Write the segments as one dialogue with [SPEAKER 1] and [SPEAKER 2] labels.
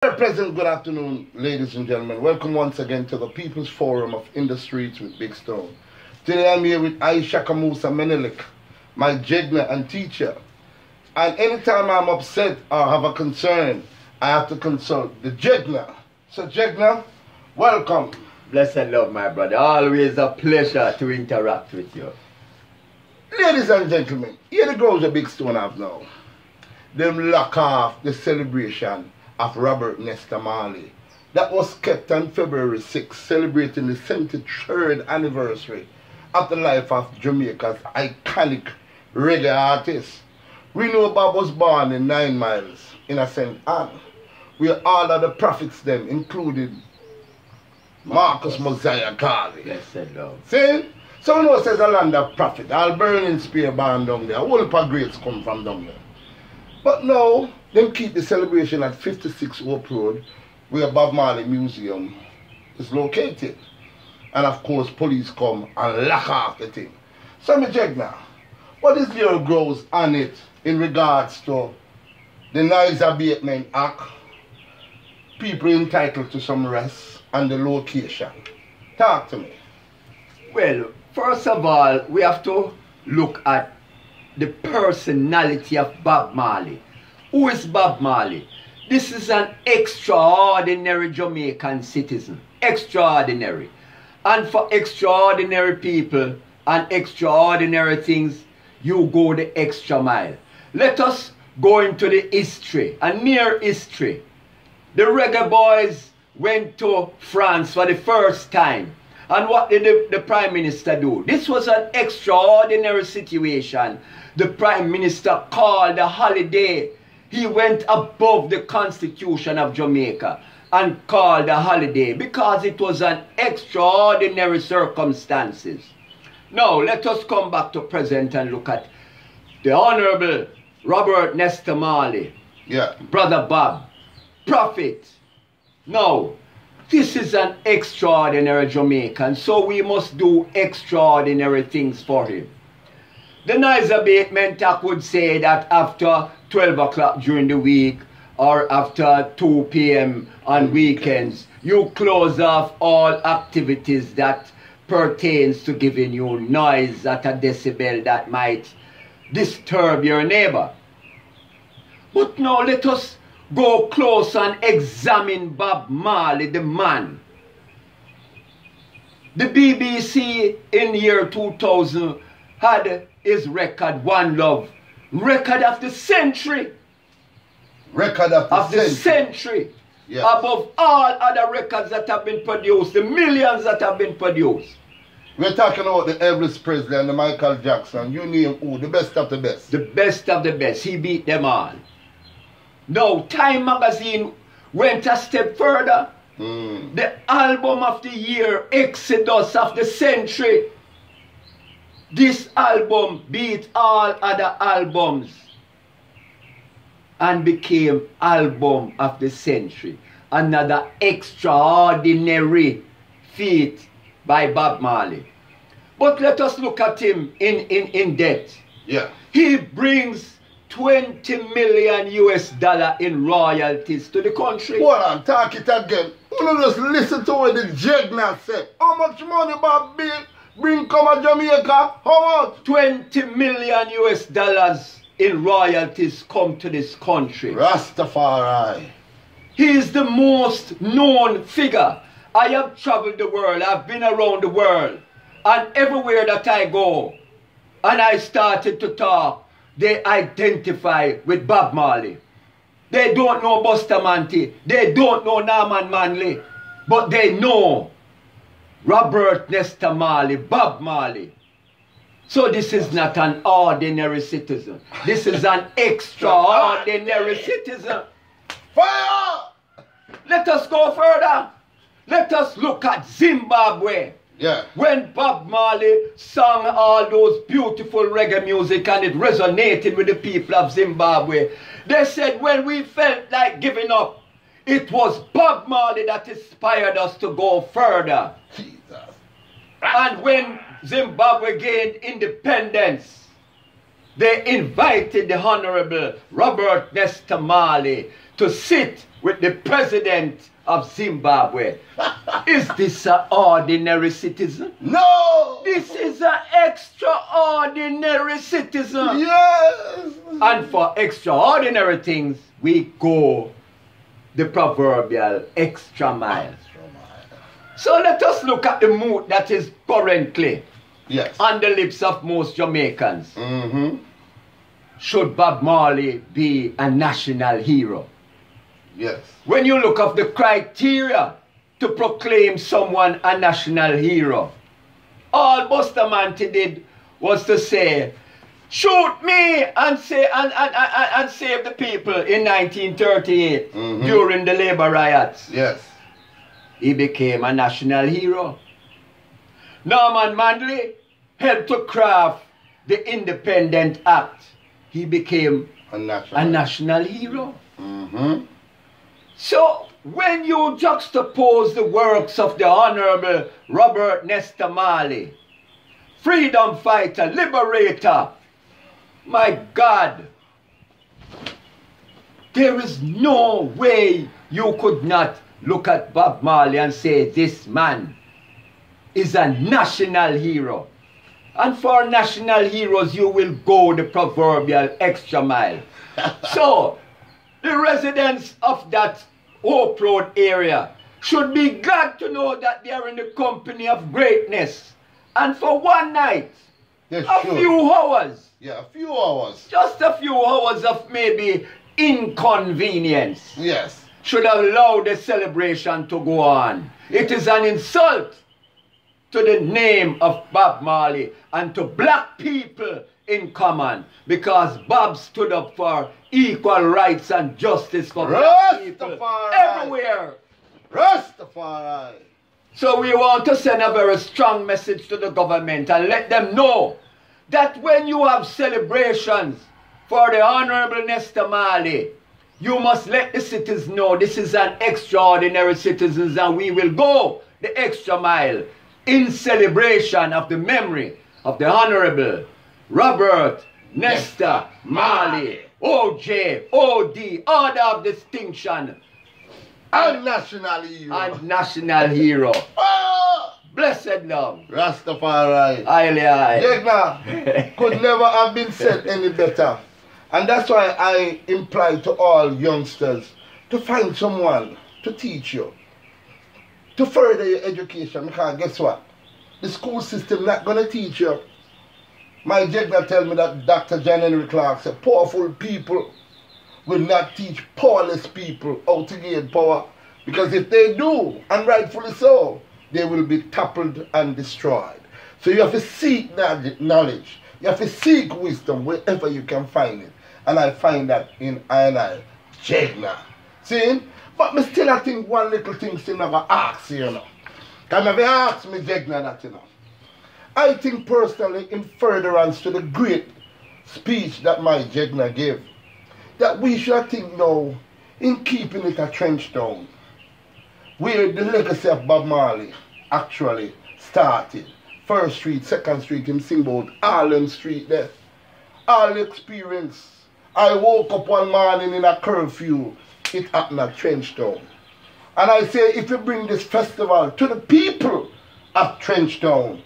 [SPEAKER 1] Very pleasant good afternoon, ladies and gentlemen. Welcome once again to the People's Forum of In the Streets with Big Stone. Today I'm here with Aisha Kamusa Menelik, my jegna and teacher. And anytime I'm upset or have a concern, I have to consult the jegna. So jegna, welcome.
[SPEAKER 2] Blessed love, my brother. Always a pleasure to interact with you.
[SPEAKER 1] Ladies and gentlemen, here the girls of Big Stone have now. Them lock off the celebration of Robert Nesta Marley that was kept on February 6th, celebrating the 73rd anniversary of the life of Jamaica's iconic reggae artist. We know Bob was born in 9 Miles in a St. Anne, where all of the prophets them included Marcus Mosiah Garvey.
[SPEAKER 2] Blessed love.
[SPEAKER 1] See? So we know it says a land of prophet. All burning spear born down there. A whole heap of greats come from down there. But now, them keep the celebration at 56 Hope Road, where Bob Marley Museum is located. And of course, police come and lock off the thing. So me check now, what is your growth on it in regards to the Noise Abatement Act, people entitled to some rest, and the location? Talk to me.
[SPEAKER 2] Well, first of all, we have to look at the personality of Bob Marley. Who is Bob Marley? This is an extraordinary Jamaican citizen. Extraordinary. And for extraordinary people and extraordinary things, you go the extra mile. Let us go into the history, a near history. The reggae boys went to France for the first time. And what did the Prime Minister do? This was an extraordinary situation. The Prime Minister called a holiday. He went above the Constitution of Jamaica and called a holiday because it was an extraordinary circumstances. Now, let us come back to present and look at the Honorable Robert Nesta Marley.
[SPEAKER 1] Yeah.
[SPEAKER 2] Brother Bob. Prophet. Now, this is an extraordinary Jamaican, so we must do extraordinary things for him. The Noise Abatement Act would say that after 12 o'clock during the week or after 2 p.m. on weekends, you close off all activities that pertains to giving you noise at a decibel that might disturb your neighbor. But now let us go close and examine Bob Marley, the man. The BBC in year 2000 had his record, One Love. Record of the century.
[SPEAKER 1] Record of the century. Yes.
[SPEAKER 2] Above all other records that have been produced, the millions that have been produced.
[SPEAKER 1] We're talking about the Elvis Presley and the Michael Jackson. You name who? The best of the best.
[SPEAKER 2] The best of the best. He beat them all. Now, Time magazine went a step further. The album of the year, Exodus of the century. This album beat all other albums and became album of the century. Another extraordinary feat by Bob Marley. But let us look at him in depth.
[SPEAKER 1] Yeah.
[SPEAKER 2] He brings 20 million US dollar in royalties to the country.
[SPEAKER 1] Hold on, talk it again. You know, just listen to what the jegna said. How much money Bob bring come to Jamaica? How much?
[SPEAKER 2] 20 million US dollars in royalties come to this country.
[SPEAKER 1] Rastafari.
[SPEAKER 2] He is the most known figure. I have traveled the world. I've been around the world. And everywhere that I go, and I started to talk, they identify with Bob Marley. They don't know Bustamante. They don't know Norman Manley. But they know Robert Nesta Marley, Bob Marley. So this is not an ordinary citizen. This is an extraordinary citizen.
[SPEAKER 1] Fire!
[SPEAKER 2] Let us go further. Let us look at Zimbabwe.
[SPEAKER 1] Yeah.
[SPEAKER 2] When Bob Marley sang all those beautiful reggae music and it resonated with the people of Zimbabwe, they said when we felt like giving up, it was Bob Marley that inspired us to go further.
[SPEAKER 1] Jesus.
[SPEAKER 2] And when Zimbabwe gained independence, they invited the Honorable Robert Nesta Marley to sit with the president of Zimbabwe. Is this an ordinary citizen?
[SPEAKER 1] No!
[SPEAKER 2] This is an extraordinary citizen.
[SPEAKER 1] Yes!
[SPEAKER 2] And for extraordinary things, we go the proverbial extra mile. So let us look at the mood that is currently on the lips of most Jamaicans. Should Bob Marley be a national hero?
[SPEAKER 1] Yes.
[SPEAKER 2] When you look at the criteria to proclaim someone a national hero, all Bustamante did was to say, shoot me and say and save the people in 1938 during the labor riots.
[SPEAKER 1] Yes.
[SPEAKER 2] He became a national hero. Norman Manley helped to craft the Independent Act. He became a national hero. So when you juxtapose the works of the Honorable Robert Nesta Marley, freedom fighter, liberator, my God, there is no way you could not look at Bob Marley and say this man is a national hero. And for national heroes, you will go the proverbial extra mile. So, the residents of that Hope Road area should be glad to know that they are in the company of greatness. And for one night, few hours.
[SPEAKER 1] Yeah, a few hours.
[SPEAKER 2] Just a few hours of maybe inconvenience.
[SPEAKER 1] Yes.
[SPEAKER 2] Should allow the celebration to go on. It is an insult to the name of Bob Marley and to black people in common, because Bob stood up for equal rights and justice for black people everywhere.
[SPEAKER 1] Rastafari.
[SPEAKER 2] So we want to send a very strong message to the government and let them know that when you have celebrations for the Honorable Nesta Marley, you must let the citizens know this is an extraordinary citizen, and we will go the extra mile in celebration of the memory of the Honorable Robert Nesta Marley, OJ, OD, Order of Distinction,
[SPEAKER 1] and national hero.
[SPEAKER 2] And national hero. Blessed love.
[SPEAKER 1] Rastafari.
[SPEAKER 2] Aye.
[SPEAKER 1] Jegna could never have been said any better. And that's why I imply to all youngsters to find someone to teach you, to further your education, because guess what? The school system not going to teach you. My Jegna tell me that Dr. John Henry Clark said, powerful people will not teach powerless people how to gain power. Because if they do, and rightfully so, they will be toppled and destroyed. So you have to seek knowledge. You have to seek wisdom wherever you can find it. And I find that in I, Jegna. See? But me still I think one little thing still never ask you know. Can never ask me Jegna that you know. I think personally, in furtherance to the great speech that my Jegna gave, that we should think now in keeping it a trench town, where the legacy of Bob Marley actually started. 1st Street, 2nd Street, him sing about Harlem Street there. All the experience. I woke up one morning in a curfew, it happened at Trenchtown. And I say, if you bring this festival to the people of Trenchtown,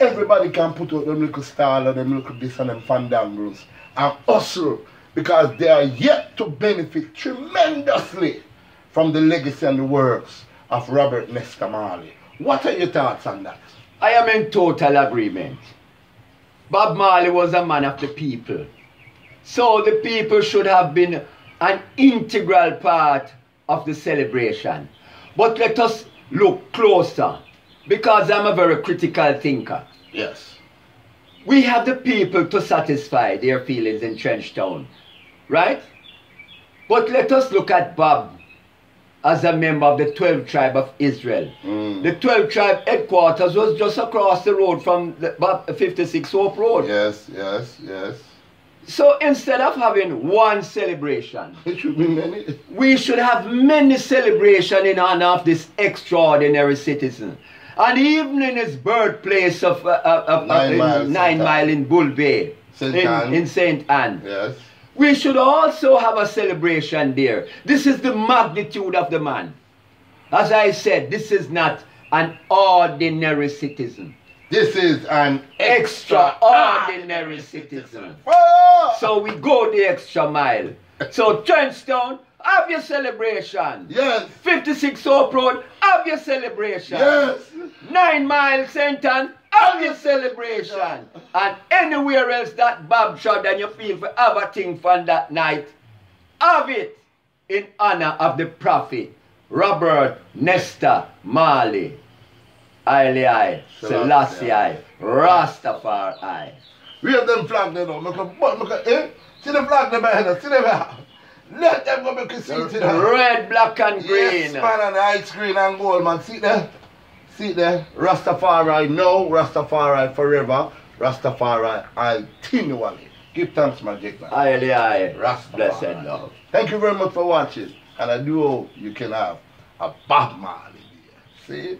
[SPEAKER 1] everybody can put out them little style and them little this and them fandangos and hustle, because they are yet to benefit tremendously from the legacy and the works of Robert Nesta Marley. What are your thoughts on that?
[SPEAKER 2] I am in total agreement. Bob Marley was a man of the people. So the people should have been an integral part of the celebration. But let us look closer, because I'm a very critical thinker.
[SPEAKER 1] Yes.
[SPEAKER 2] We have the people to satisfy their feelings in Trenchtown, right? But let us look at Bob as a member of the 12th tribe of Israel. The 12th tribe headquarters was just across the road from the 56 Hope Road.
[SPEAKER 1] Yes.
[SPEAKER 2] So instead of having one celebration,
[SPEAKER 1] it should be many.
[SPEAKER 2] We should have many celebrations in honor of this extraordinary citizen. And even in his birthplace of 9 Mile in Bull Bay, in St. Anne,
[SPEAKER 1] yes,
[SPEAKER 2] we should also have a celebration there. This is the magnitude of the man. As I said, this is not an ordinary citizen.
[SPEAKER 1] This is an
[SPEAKER 2] Extraordinary citizen.
[SPEAKER 1] Fire!
[SPEAKER 2] So we go the extra mile. So Trenchtown, have your celebration.
[SPEAKER 1] Yes.
[SPEAKER 2] 56 Hope Road, have your celebration.
[SPEAKER 1] Yes.
[SPEAKER 2] 9 Mile Senton, have your celebration. And anywhere else that Bob shot and you feel for have a thing from that night, have it in honor of the prophet Robert Nesta Marley. Haile Selassie, Rastafari.
[SPEAKER 1] We have them flag there now. See the flag there behind us. See them here. Let them go make you see it.
[SPEAKER 2] Red, black and green.
[SPEAKER 1] Yes, man, and the ice green and gold, man. See there? See there? Rastafari now, Rastafari forever, Rastafari continually. Give thanks, my Jake, man.
[SPEAKER 2] Haile,
[SPEAKER 1] Rastafari.
[SPEAKER 2] blessed love.
[SPEAKER 1] Thank you very much for watching. And I do hope you can have a Bob Marley there. See?